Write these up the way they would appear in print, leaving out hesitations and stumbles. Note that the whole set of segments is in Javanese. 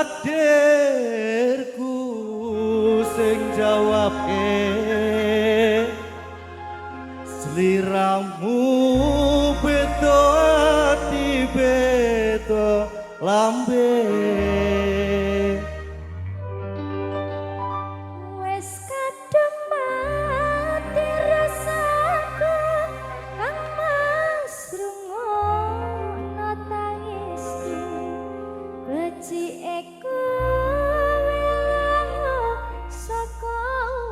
takdirku sing jawabke sliramu beda ati beda lambe wis kadung mati rasaku kang mas rungokno tangisku becike welango saka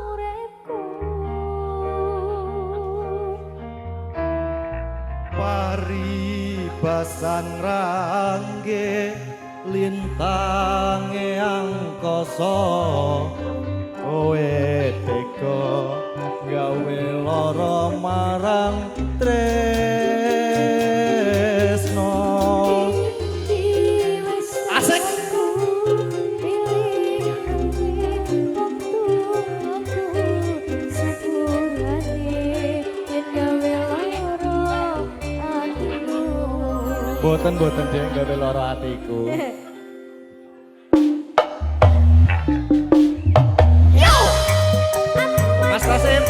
uripku paribasan rangge lintange angkasa kowe teka gawe lara marang tresno asik boten dia gawe lara atiku Mas Qasim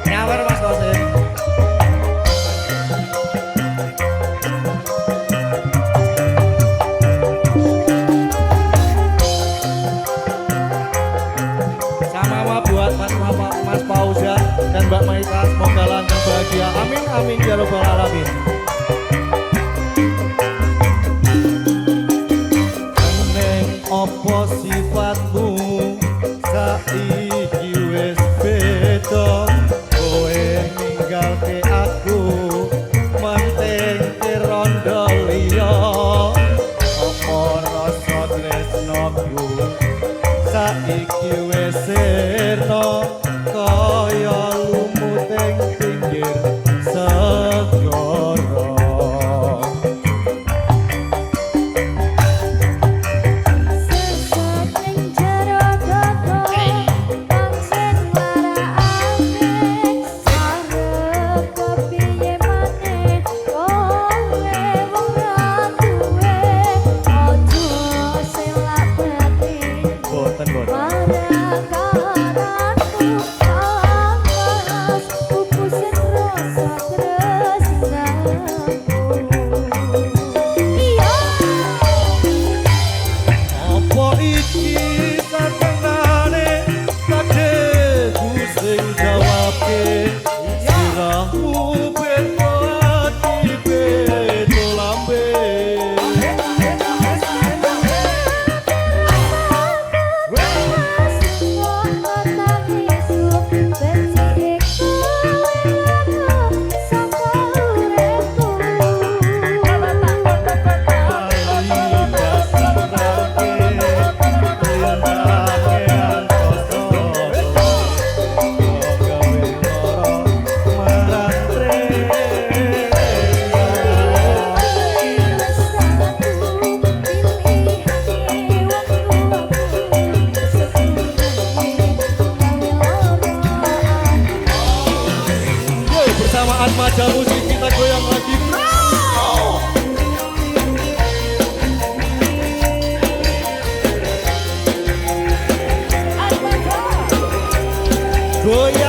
nyawer Mas Qasim sama buat Mas Fauzan dan Mbak Maita semoga langgeng bahagia amin amin ya robbal alamin neng opo sifatmu saiki wis beda kowe ninggalke aku menting rondo liya opo rasa tresnoku saiki wis sirna kaya lumuting pinggir segara Atmaja musik kita goyang lagi goyang